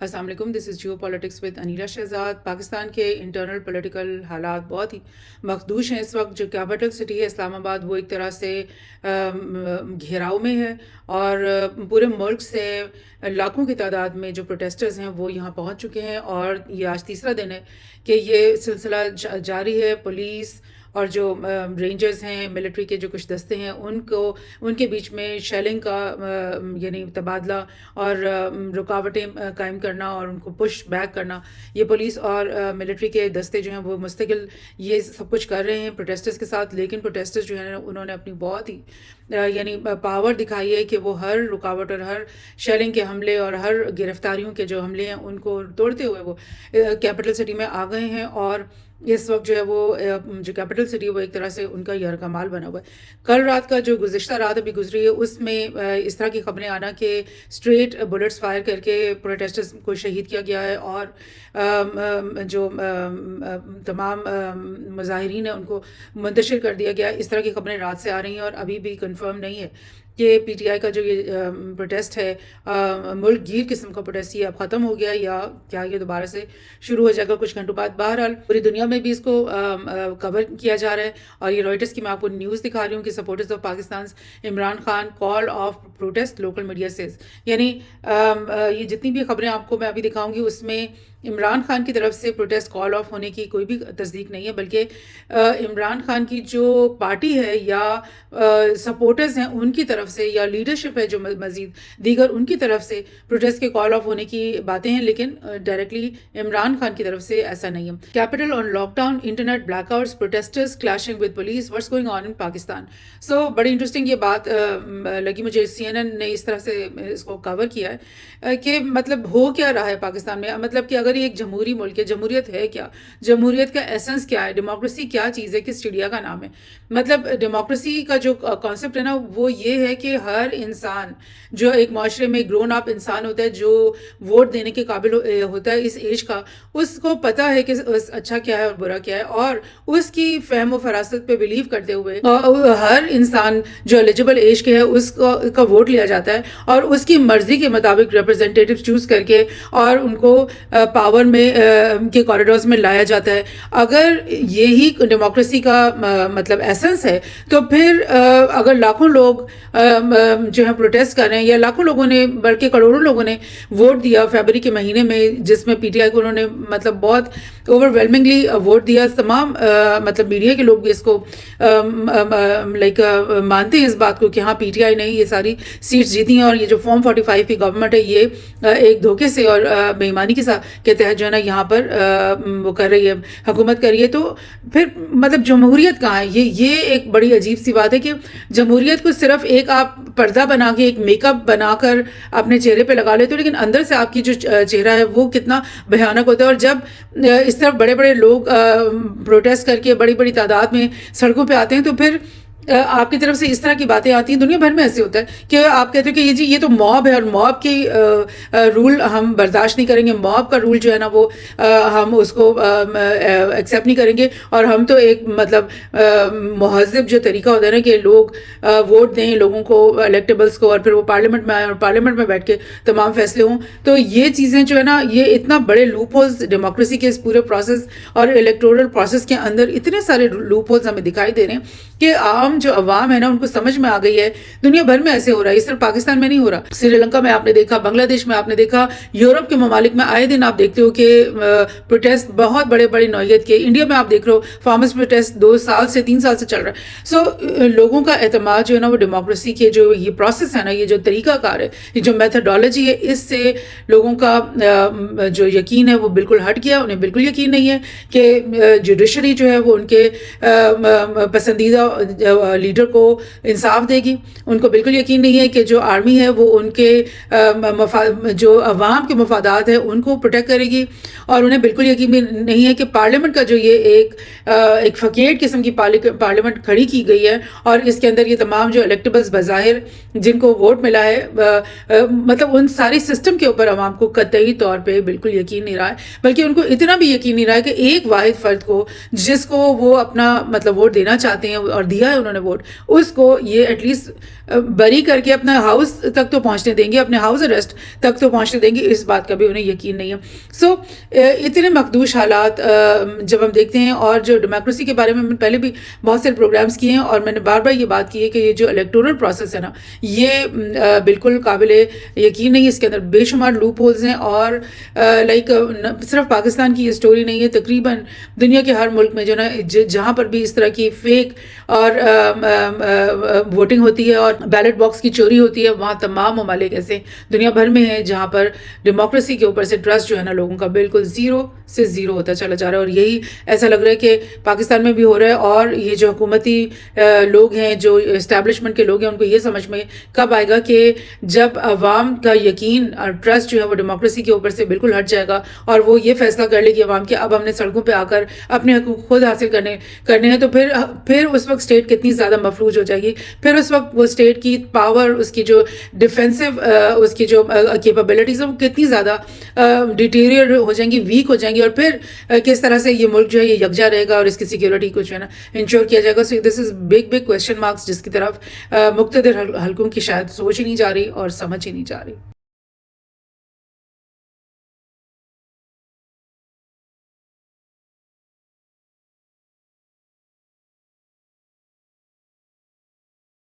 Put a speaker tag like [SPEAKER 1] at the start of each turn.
[SPEAKER 1] السلام علیکم، دس از Jio politics with Aneela Shahzad. Pakistan کے انٹرنل پولیٹیکل حالات بہت ہی مخدوش ہیں اس وقت۔ جو کیپٹل سٹی ہے اسلام آباد، وہ ایک طرح سے گھیراؤ میں ہے، اور پورے ملک سے لاکھوں کی تعداد میں جو پروٹیسٹرز ہیں وہ یہاں پہنچ چکے ہیں، اور یہ آج تیسرا دن ہے کہ یہ سلسلہ جاری ہے۔ پولیس اور جو رینجرز ہیں، ملٹری کے جو کچھ دستے ہیں، ان کے بیچ میں شیلنگ کا یعنی تبادلہ اور رکاوٹیں قائم کرنا اور ان کو پش بیک کرنا، یہ پولیس اور ملٹری کے دستے جو ہیں وہ مستقل یہ سب کچھ کر رہے ہیں پروٹیسٹرز کے ساتھ۔ لیکن پروٹیسٹرز جو ہیں انہوں نے اپنی بہت ہی یعنی پاور دکھائی ہے کہ وہ ہر رکاوٹ اور ہر شیلنگ کے حملے اور ہر گرفتاریوں کے جو حملے ہیں ان کو توڑتے ہوئے وہ کیپٹل سٹی میں آ گئے ہیں، اور اس وقت جو ہے وہ جو کیپٹل سٹی وہ ایک طرح سے ان کا یرغمال بنا ہوا ہے۔ کل رات کا جو گزشتہ رات ابھی گزری ہے اس میں اس طرح کی خبریں آنا کہ اسٹریٹ بلٹس فائر کر کے پروٹیسٹرز کو شہید کیا گیا ہے، اور جو تمام مظاہرین ہیں ان کو منتشر کر دیا گیا ہے۔ اس طرح کی خبریں رات سے آ رہی ہیں، اور ابھی بھی کنفرم نہیں ہے کہ پی ٹی آئی کا جو یہ پروٹیسٹ ہے ملک گیر قسم کا پروٹیسٹ، یہ اب ختم ہو گیا یا کیا یہ دوبارہ سے شروع ہو جائے گا کچھ گھنٹوں بعد۔ بہرحال پوری دنیا میں بھی اس کو کور کیا جا رہا ہے، اور یہ رائٹرز کی میں آپ کو نیوز دکھا رہی ہوں کہ supporters of Pakistan Imran Khan call of protest local media says, یعنی یہ جتنی بھی خبریں آپ کو میں ابھی دکھاؤں گی اس میں عمران خان کی طرف سے پروٹیسٹ کال آف ہونے کی کوئی بھی تصدیق نہیں ہے، بلکہ عمران خان کی جو پارٹی ہے یا سپورٹرز ہیں ان کی طرف سے یا لیڈرشپ ہے جو مزید دیگر ان کی طرف سے پروٹیسٹ کے کال آف ہونے کی باتیں ہیں، لیکن ڈائریکٹلی عمران خان کی طرف سے ایسا نہیں ہے۔ Capital on lockdown, internet blackouts, protesters clashing with police, what's going on in Pakistan. So بڑی انٹرسٹنگ یہ بات لگی مجھے، سی این این نے اس طرح سے اس کو کور کیا ہے کہ مطلب ہو کیا رہا ہے پاکستان میں، مطلب کہ اگر یہ ایک جمہوری ملک ہے، جمہوریت ہے کیا، جمہوریت کا ایسنس کیا ہے، ڈیموکریسی کیا چیز ہے، کس چڑیا کا نام ہے۔ مطلب ڈیموکریسی کا جو کانسیپٹ ہے نا وہ یہ ہے کہ ہر انسان جو ایک معاشرے میں گرون اپ انسان ہوتا ہے، جو ووٹ دینے کے قابل ہوتا ہے اس ایج کا، اس کو پتہ ہے کہ اچھا کیا ہے اور برا کیا ہے، اور اس کی فہم و فراست پہ بلیو کرتے ہوئے ہر انسان جو ایلیجبل ایج کے ہے اس کا ووٹ لیا جاتا ہے، اور اس کی مرضی کے مطابق ریپرزینٹیٹیو چوز کر کے اور ان کو پاور میں کے کوریڈورز میں لایا جاتا ہے۔ اگر یہی ڈیموکریسی کا مطلب ایسنس ہے تو پھر اگر لاکھوں لوگ جو ہے پروٹیسٹ کر رہے ہیں، یا لاکھوں لوگوں نے بلکہ کروڑوں لوگوں نے ووٹ دیا فیبرری کے مہینے میں، جس میں پی ٹی آئی کو انہوں نے مطلب بہت اوور ویلمنگلی ووٹ دیا، تمام مطلب میڈیا کے لوگ بھی اس کو لائک مانتے ہیں اس بات کو کہ ہاں پی ٹی آئی نے یہ ساری سیٹس جیتی ہیں، اور یہ جو فارم 45 کی گورنمنٹ ہے یہ ایک دھوکے سے اور بے ایمانی کے تحت جو ہے نا یہاں پر وہ کر رہی ہے، حکومت کر رہی ہے۔ تو پھر مطلب جمہوریت کہاں ہے؟ یہ ایک بڑی عجیب سی بات ہے کہ جمہوریت کو صرف ایک آپ پردہ بنا کے، ایک میک اپ بنا کر اپنے چہرے پہ لگا لیتے ہو، لیکن اندر سے آپ کی جو چہرہ ہے وہ کتنا بھیانک ہوتا ہے۔ اور جب اس طرح بڑے بڑے لوگ پروٹیسٹ کر کے بڑی بڑی تعداد میں سڑکوں پہ آتے ہیں تو پھر آپ کی طرف سے اس طرح کی باتیں آتی ہیں۔ دنیا بھر میں ایسے ہوتا ہے کہ آپ کہتے ہو کہ یہ تو موب ہے، اور موب کی رول ہم برداشت نہیں کریں گے، موب کا رول جو ہے نا وہ ہم اس کو ایکسیپٹ نہیں کریں گے، اور ہم تو ایک مطلب مہذب جو طریقہ ہوتا ہے نا کہ لوگ ووٹ دیں لوگوں کو، الیکٹیبلس کو، اور پھر وہ پارلیمنٹ میں آئیں اور پارلیمنٹ میں بیٹھ کے تمام فیصلے ہوں۔ تو یہ چیزیں جو ہے نا یہ اتنا بڑے لوپ ہولز ڈیموکریسی کے اس پورے پروسیس اور الیکٹورل پروسیس کے اندر اتنے سارے لوپ ہولز ہمیں دکھائی دے رہے ہیں کہ عام جو عوام ہے نا ان کو سمجھ میں آ گئی ہے دنیا بھر میں ایسے ہو رہا ہے، صرف پاکستان میں نہیں ہو رہا، سری لنکا میں آپ نے دیکھا، بنگلہ دیش میں آپ نے دیکھا، یورپ کے ممالک میں آئے دن آپ دیکھتے ہو کہ پروٹیسٹ بہت بڑے بڑے نوعیت کے، انڈیا میں آپ دیکھ رہے ہو فارمرز پروٹیسٹ 2 سال سے 3 سال سے چل رہا ہے۔ سو لوگوں کا اعتماد جو ہے نا وہ ڈیموکریسی کے جو یہ پروسیس ہے نا، یہ جو طریقہ کار ہے، یہ جو میتھڈالوجی ہے، اس سے لوگوں کا جو یقین ہے وہ بالکل ہٹ گیا۔ انہیں بالکل یقین نہیں ہے کہ جوڈیشری جو ہے وہ ان کے پسندیدہ لیڈر کو انصاف دے گی، ان کو بالکل یقین نہیں ہے کہ جو آرمی ہے وہ ان کے جو عوام کے مفادات ہیں ان کو پروٹیکٹ کرے گی، اور انہیں بالکل یقین بھی نہیں ہے کہ پارلیمنٹ کا جو یہ ایک فقیٹ قسم کی پارلیمنٹ کھڑی کی گئی ہے، اور اس کے اندر یہ تمام جو الیکٹیبلز بظاہر جن کو ووٹ ملا ہے مطلب ان ساری سسٹم کے اوپر عوام کو قطعی طور پہ بالکل یقین نہیں رہا ہے، بلکہ ان کو اتنا بھی یقین نہیں رہا ہے کہ ایک واحد فرد کو جس کو وہ اپنا مطلب ووٹ دینا چاہتے ہیں اور دیا ہے انہوں انہوں نے ووٹ، اس کو یہ ایٹ لیسٹ بری کر کے اپنا ہاؤس تک تو پہنچنے دیں گے، اپنے ہاؤس اریسٹ تک تو پہنچنے دیں گے، اس بات کا بھی انہیں یقین نہیں ہے. سو اتنے مخدوش حالات جب ہم دیکھتے ہیں، اور جو ڈیموکریسی کے بارے میں پہلے بھی بہت سے پروگرامز کیے ہیں، اور میں نے بار بار یہ بات کی ہے کہ یہ جو الیکٹورل پروسیس ہے نا، یہ بالکل قابل یقین نہیں. اس کے اندر بے شمار لوپ ہولز ہیں، اور لائک صرف پاکستان کی یہ اسٹوری نہیں ہے، تقریباً دنیا کے ہر ملک میں جو نا جہاں پر بھی اس طرح کی فیک اور ووٹنگ ہوتی ہے اور بیلٹ باکس کی چوری ہوتی ہے، وہاں تمام ممالک ایسے دنیا بھر میں ہیں جہاں پر ڈیموکریسی کے اوپر سے ٹرسٹ جو ہے نا لوگوں کا بالکل زیرو سے زیرو ہوتا چلا جا رہا ہے. اور یہی ایسا لگ رہا ہے کہ پاکستان میں بھی ہو رہا ہے. اور یہ جو حکومتی لوگ ہیں، جو اسٹیبلشمنٹ کے لوگ ہیں، ان کو یہ سمجھ میں کب آئے گا کہ جب عوام کا یقین اور ٹرسٹ جو ہے وہ ڈیموکریسی کے اوپر سے بالکل ہٹ جائے گا، اور وہ یہ فیصلہ کر لے کہ عوام کے اب ہم نے سڑکوں پہ آ کر اپنے حقوق خود حاصل کرنے ہیں، تو پھر اس وقت اسٹیٹ کتنی زیادہ مفلوج ہو جائے گی. پھر اس وقت وہ اسٹیٹ کی پاور، اس کی جو ڈیفینسو اس کی جو کیپیبلٹیز ہیں، وہ کتنی زیادہ ڈیٹیریٹ ہو جائیں گی، ویک ہو جائیں گی. اور پھر کس طرح سے یہ ملک جو ہے یہ یکجا رہے گا اور اس کی سیکیورٹی کو جو ہے نا انشور کیا جائے گا. سو دس از بگ کویسچن مارکس، جس کی طرف مقتدر حلقوں کی شاید سوچ ہی نہیں جا رہی اور سمجھ ہی نہیں جا رہی.